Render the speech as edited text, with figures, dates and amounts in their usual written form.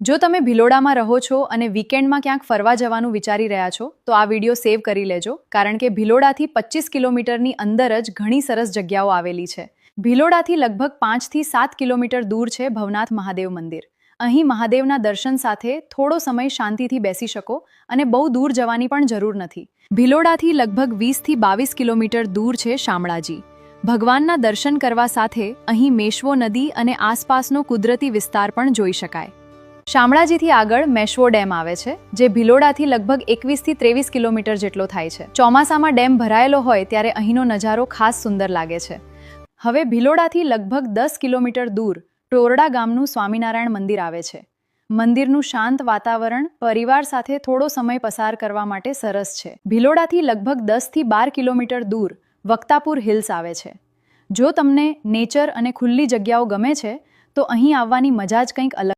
જો તમે ભિલોડામાં રહો છો અને વીકેન્ડમાં ક્યાંક ફરવા જવાનું વિચારી રહ્યા છો તો આ વિડીયો સેવ કરી લેજો, કારણ કે ભિલોડાથી 25 કિલોમીટરની અંદર જ ઘણી સરસ જગ્યાઓ આવેલી છે. ભિલોડાથી લગભગ 5 થી 7 કિલોમીટર દૂર છે ભવનાથ મહાદેવ મંદિર. અહીં મહાદેવના દર્શન સાથે થોડો સમય શાંતિથી બેસી શકો અને બહુ દૂર જવાની પણ જરૂર નથી. ભિલોડાથી લગભગ 20 થી 22 કિલોમીટર દૂર છે શામળાજી. ભગવાનના દર્શન કરવા સાથે અહીં મેશ્વો નદી અને આસપાસનો કુદરતી વિસ્તાર પણ જોઈ શકાય. શામળાજીથી આગળ મેશ્વો ડેમ આવે છે, જે ભિલોડાથી લગભગ 21 થી 23 કિલોમીટર જેટલો થાય છે. ચોમાસામાં ડેમ ભરાયેલો હોય ત્યારે અહીંનો નજારો ખાસ સુંદર લાગે છે. હવે ભિલોડાથી લગભગ 10 કિલોમીટર દૂર ટોરડા ગામનું સ્વામિનારાયણ મંદિર આવે છે. મંદિરનું શાંત વાતાવરણ પરિવાર સાથે થોડો સમય પસાર કરવા માટે સરસ છે. ભિલોડાથી લગભગ 10 થી 12 કિલોમીટર દૂર વક્તાપુર હિલ્સ આવે છે. જો તમને નેચર અને ખુલ્લી જગ્યાઓ ગમે છે તો અહીં આવવાની મજા જ કંઈક અલગ